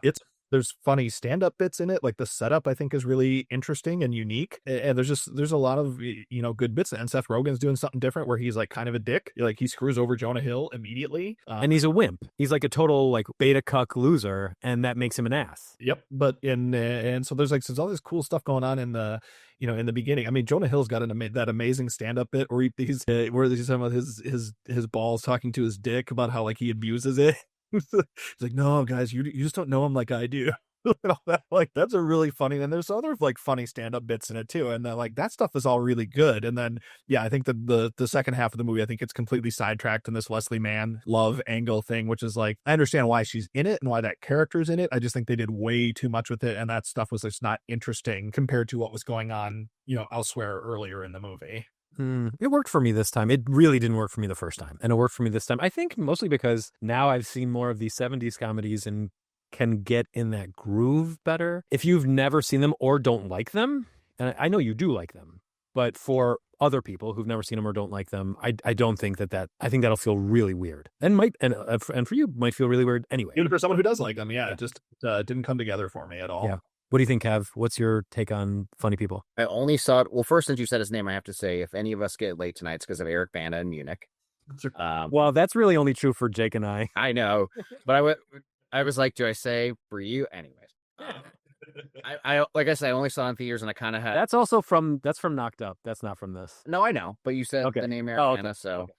C: there's funny stand-up bits in it. Like the setup, I think, is really interesting and unique. And there's a lot of, good bits. And Seth Rogen's doing something different where he's like kind of a dick. Like he screws over Jonah Hill immediately.
A: And he's a wimp. He's like a total like beta cuck loser. And that makes him an ass.
C: Yep. But and so there's all this cool stuff going on in the, in the beginning. I mean, Jonah Hill's got that amazing stand-up bit where he's talking about his balls talking to his dick about how like he abuses it. It's like, no, guys, you just don't know him like I do. Like that's a really funny. And there's other like funny stand-up bits in it too, and like that stuff is all really good. And then I think that the second half of the movie, I think it's completely sidetracked in this Leslie Mann love angle thing, which is like, I understand why she's in it and why that character's in it. I just think they did way too much with it, and that stuff was just not interesting compared to what was going on, elsewhere earlier in the movie.
A: It worked for me this time. It really didn't work for me the first time. And it worked for me this time. I think mostly because now I've seen more of these 70s comedies and can get in that groove better. If you've never seen them or don't like them, and I know you do like them, but for other people who've never seen them or don't like them, I don't think I think that'll feel really weird. And for you might feel really weird anyway.
C: Even for someone who does like them, it just didn't come together for me at all.
A: Yeah. What do you think, Kev? What's your take on funny people?
B: I only saw it. Well, first, since you said his name, I have to say, if any of us get late tonight, it's because of Eric Bana in Munich.
A: Well, that's really only true for Jake and I.
B: I know, but I was like, do I say for you? Anyways, I like I said, I only saw it in theaters, and I kind of had.
A: That's from Knocked Up. That's not from this.
B: No, I know, but you said the name Eric Bana,
A: okay.
B: so. Okay.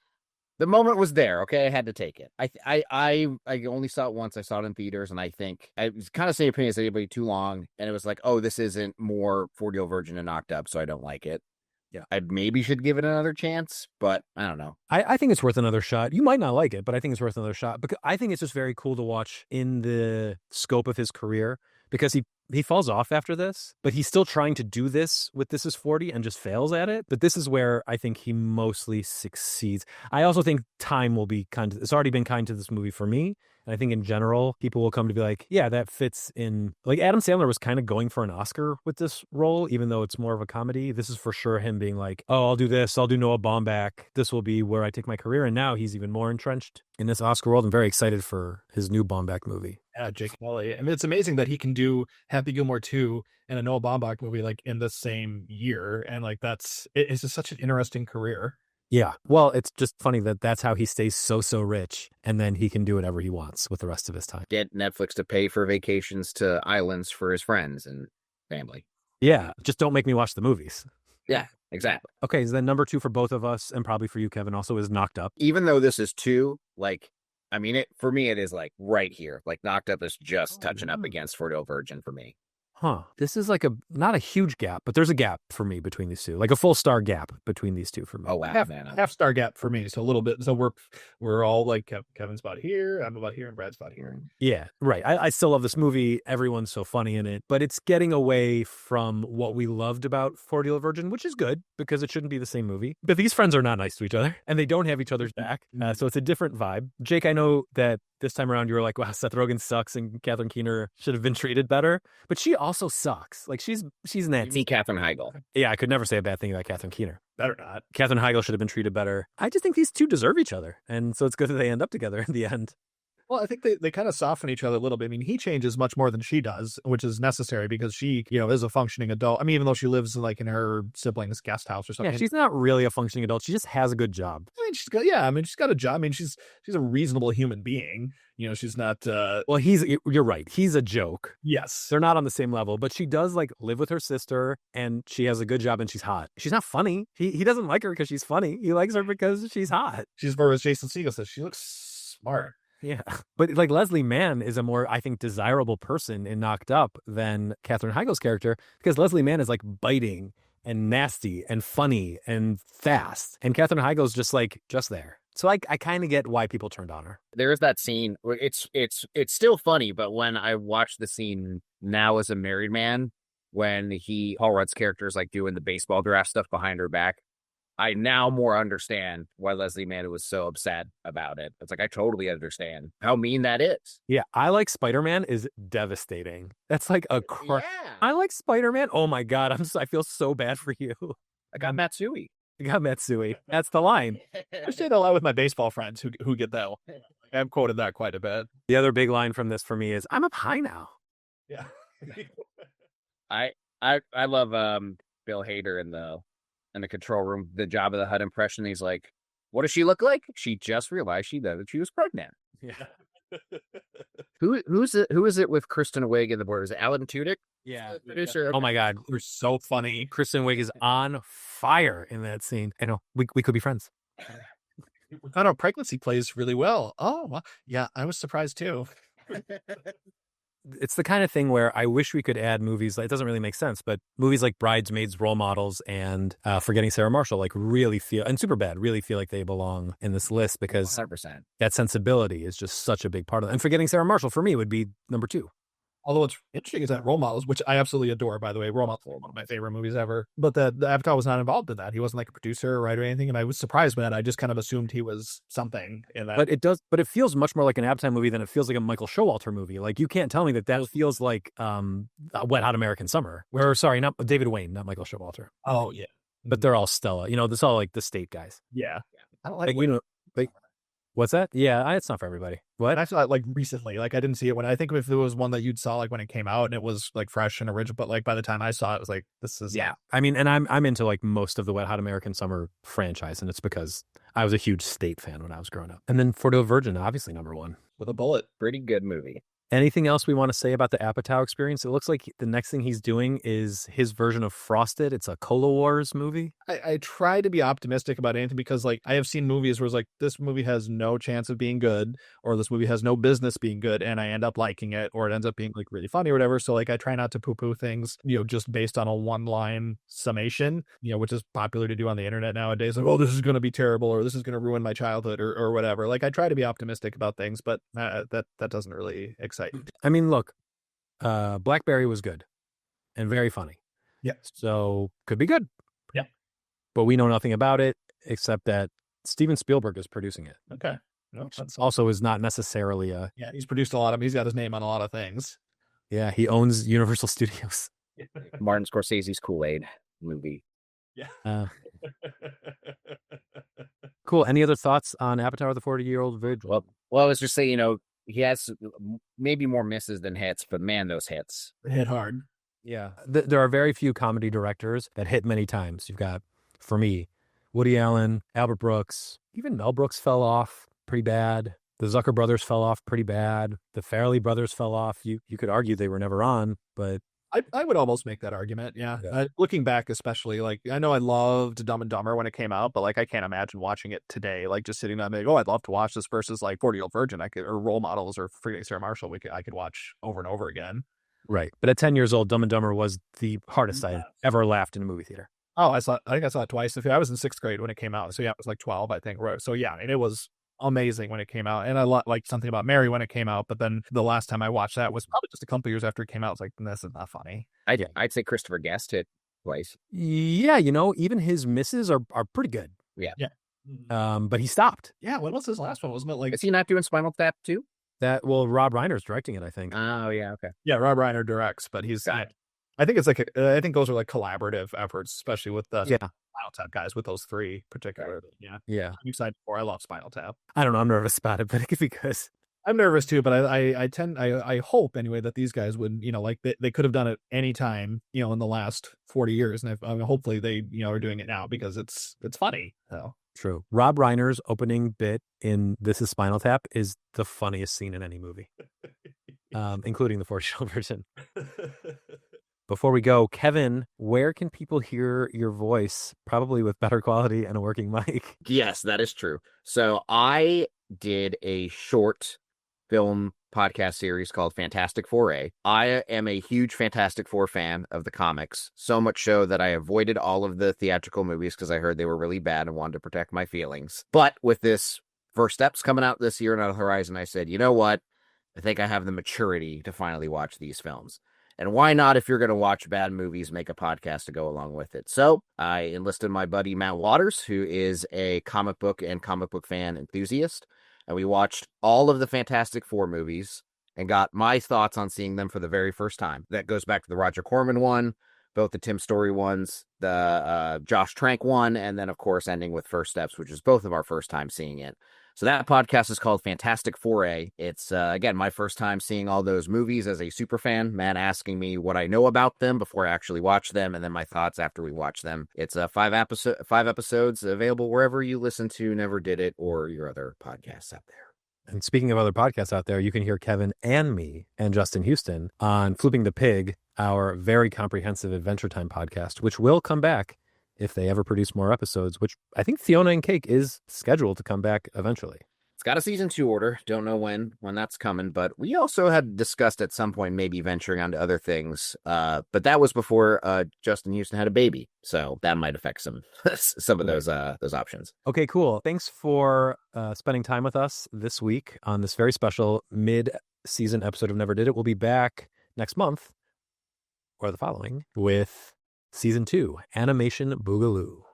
B: The moment was there, okay? I had to take it. I only saw it once. I saw it in theaters, and I think I was kind of same opinion as anybody, too long. And it was like, oh, this isn't more 40-Year-Old Virgin and Knocked Up, so I don't like it.
A: Yeah,
B: I maybe should give it another chance, but I don't know.
A: I think it's worth another shot. You might not like it, but I think it's worth another shot because I think it's just very cool to watch in the scope of his career, because he falls off after this, but he's still trying to do this with This Is 40 and just fails at it. But this is where I think he mostly succeeds. I also think time will be it's already been kind to this movie for me. And I think in general, people will come to be like, yeah, that fits in. Like Adam Sandler was kind of going for an Oscar with this role, even though it's more of a comedy. This is for sure him being like, oh, I'll do this. I'll do Noah Baumbach. This will be where I take my career. And now he's even more entrenched in this Oscar world. I'm very excited for his new Baumbach movie.
C: Yeah, Jake Kelly. I mean, it's amazing that he can do Happy Gilmore 2 and a Noah Baumbach movie like in the same year. And like it's just such an interesting career.
A: Yeah. Well, it's just funny that that's how he stays so rich, and then he can do whatever he wants with the rest of his time.
B: Get Netflix to pay for vacations to islands for his friends and family.
A: Yeah. Just don't make me watch the movies.
B: Yeah, exactly.
A: Okay. So then number 2 for both of us, and probably for you, Kevin, also is Knocked Up.
B: Even though this is 2, like, I mean, for me, it is like right here. Like Knocked Up is just touching up against 40-Year-Old Virgin for me.
A: Huh. This is like not a huge gap, but there's a gap for me between these two, like a full star gap between these two for me.
B: Oh, wow.
C: Half star gap for me. So a little bit. So we're all like Kevin's about here, I'm about here, and Brad's about here.
A: Yeah, right. I still love this movie. Everyone's so funny in it, but it's getting away from what we loved about 40-Year-Old Virgin, which is good because it shouldn't be the same movie. But these friends are not nice to each other, and they don't have each other's back. So it's a different vibe. Jake, I know that this time around you were like, wow, Seth Rogen sucks and Catherine Keener should have been treated better, but she also sucks. Like she's Nancy.
B: You mean Katherine Heigl?
A: Yeah, I could never say a bad thing about Catherine Keener.
C: Better not.
A: Katherine Heigl should have been treated better. I just think these two deserve each other, and so it's good that they end up together in the end.
C: Well, I think they kind of soften each other a little bit. I mean, he changes much more than she does, which is necessary because she, is a functioning adult. I mean, even though she lives like in her sibling's guest house or something.
A: Yeah, she's not really a functioning adult. She just has a good job.
C: I mean, she's got a job. I mean, she's a reasonable human being. She's not.
A: Well, you're right. He's a joke.
C: Yes.
A: They're not on the same level, but she does like live with her sister and she has a good job and she's hot. She's not funny. He doesn't like her because she's funny. He likes her because she's hot.
C: She's more as Jason Segel says. She looks smart.
A: Yeah. But like Leslie Mann is a more, I think, desirable person in Knocked Up than Katherine Heigl's character, because Leslie Mann is like biting and nasty and funny and fast. And Katherine Heigl's just there. So I kind of get why people turned on her.
B: There is that scene. It's still funny, but when I watch the scene now as a married man, when Paul Rudd's character is like doing the baseball draft stuff behind her back. I now more understand why Leslie Mann was so upset about it. It's like, I totally understand how mean that is.
A: Yeah, I Like Spider-Man is devastating. That's like a I Like Spider-Man. Oh my God, I feel so bad for you.
B: I got Matsui.
A: You got Matsui. That's the line.
C: I say that a lot with my baseball friends who get that. I've quoted that quite a bit.
A: The other big line from this for me is, I'm up high now.
C: Yeah.
B: I love Bill Hader in the control room, the Jabba the Hutt impression. He's like, what does she look like? She just realized that she was pregnant.
A: Yeah.
B: Who is it with Kristen Wiig in the board? Is it Alan Tudyk?
A: Yeah.
B: The producer.
A: Oh my God.
C: They're so funny.
A: Kristen Wiig is on fire in that scene. I know. We could be friends.
C: We found out pregnancy plays really well. Oh, well, yeah. I was surprised too.
A: It's the kind of thing where I wish we could add movies. Like, it doesn't really make sense, but movies like Bridesmaids, Role Models, and Forgetting Sarah Marshall, like really feel, and Superbad really feel like they belong in this list because
B: 100%.
A: that sensibility is just such a big part of it. And Forgetting Sarah Marshall for me would be number 2.
C: Although what's interesting is that Role Models, which I absolutely adore, by the way, Role Models are one of my favorite movies ever, but the Apatow was not involved in that. He wasn't like a producer or writer or anything, and I was surprised by that. I just kind of assumed he was something in that.
A: But it feels much more like an Apatow movie than it feels like a Michael Showalter movie. Like, you can't tell me that feels like Wet Hot American Summer. Not David Wayne, not Michael Showalter.
C: Oh, yeah.
A: But they're all Stella. This all like the state guys.
C: Yeah. I don't
A: like what's that? Yeah, it's not for everybody. What?
C: And I saw it like recently. Like, I didn't see it I think if it was one that you'd saw like when it came out and it was like fresh and original, but like by the time I saw it, it was like, this is.
A: Yeah. I mean, and I'm into like most of the Wet Hot American Summer franchise, and it's because I was a huge State fan when I was growing up. And then For the Virgin, obviously number 1.
C: With a bullet.
B: Pretty good movie.
A: Anything else we want to say about the Apatow experience? It looks like the next thing he's doing is his version of Frosted. It's a Cola Wars movie.
C: I try to be optimistic about anything because, like, I have seen movies where it's like, this movie has no chance of being good, or this movie has no business being good, and I end up liking it, or it ends up being like really funny or whatever. So like, I try not to poo-poo things, just based on a one-line summation, which is popular to do on the internet nowadays. Like, oh, this is going to be terrible, or this is going to ruin my childhood, or whatever. Like, I try to be optimistic about things, but that doesn't really excite me.
A: I mean, look, Blackberry was good and very funny.
C: Yeah.
A: So could be good.
C: Yeah.
A: But we know nothing about it except that Steven Spielberg is producing it.
C: Okay. No,
A: that's also is not necessarily a.
C: Yeah, he's produced he's got his name on a lot of things.
A: Yeah, he owns Universal Studios.
B: Martin Scorsese's Kool-Aid movie.
C: Yeah.
A: Cool. Any other thoughts on Apatow, the 40-year-old virgin?
B: Well, I was just saying, he has maybe more misses than hits, but man, those hits
C: hit hard.
A: Yeah. There are very few comedy directors that hit many times. You've got, for me, Woody Allen, Albert Brooks, even Mel Brooks fell off pretty bad. The Zucker brothers fell off pretty bad. The Farrelly brothers fell off. You could argue they were never on, but
C: I would almost make that argument. Yeah. Looking back, especially, like, I know I loved Dumb and Dumber when it came out, but like, I can't imagine watching it today. Like, just sitting there and like, oh, I'd love to watch this versus like 40-Year-Old Virgin, or Role Models, or Forgetting Sarah Marshall. I could watch over and over again.
A: Right. But at 10 years old, Dumb and Dumber was the hardest I ever laughed in a movie theater.
C: Oh, I think I saw it twice. I was in 6th grade when it came out. So yeah, it was like 12, I think. So yeah, and it was amazing when it came out. And I liked Something About Mary when it came out. But then the last time I watched that was probably just a couple years after it came out. It's like, this is not funny.
B: I'd say Christopher Guest hit twice.
A: Yeah, even his misses are pretty good.
B: Yeah.
C: Yeah.
A: But he stopped.
C: Yeah, what was his last one? Wasn't it like...
B: Is he not doing Spinal Tap too?
A: Rob Reiner's directing it, I think.
B: Oh, yeah, okay.
C: Yeah, Rob Reiner directs, but he's... I think it's like... I think those are like collaborative efforts, especially with the Spinal Tap guys, with those 3 particularly. Yeah. I'm excited for. I love Spinal Tap.
A: I don't know. I'm nervous about it, but it could be good.
C: I'm nervous too, but I hope anyway that these guys would, like they could have done it anytime, in the last 40 years. And hopefully they, are doing it now because it's funny. So.
A: True. Rob Reiner's opening bit in This Is Spinal Tap is the funniest scene in any movie, including the 40-Year-Old Virgin. Before we go, Kevin, where can people hear your voice, probably with better quality and a working mic?
B: Yes, that is true. So I did a short film podcast series called Fantastic Four. I am a huge Fantastic Four fan of the comics, so much so that I avoided all of the theatrical movies because I heard they were really bad and wanted to protect my feelings. But with this First Steps coming out this year and on the horizon, I said, you know what? I think I have the maturity to finally watch these films. And why not, if you're going to watch bad movies, make a podcast to go along with it? So I enlisted my buddy Matt Waters, who is a comic book and comic book fan enthusiast. And we watched all of the Fantastic Four movies and got my thoughts on seeing them for the very first time. That goes back to the Roger Corman one, both the Tim Story ones, the Josh Trank one, and then, of course, ending with First Steps, which is both of our first time seeing it. So that podcast is called Fantastic Foray. It's, again, my first time seeing all those movies as a super fan. Matt asking me what I know about them before I actually watch them, and then my thoughts after we watch them. It's 5 episodes available wherever you listen to Never Did It or your other podcasts out there.
A: And speaking of other podcasts out there, you can hear Kevin and me and Justin Houston on Flooping the Pig, our very comprehensive Adventure Time podcast, which will come back if they ever produce more episodes, which I think Fiona and Cake is scheduled to come back eventually.
B: It's got a season 2 order. Don't know when that's coming, but we also had discussed at some point maybe venturing onto other things. But that was before Justin Houston had a baby, so that might affect some of those options.
A: Okay, cool. Thanks for spending time with us this week on this very special mid-season episode of Never Did It. We'll be back next month or the following with Season 2, Animation Boogaloo.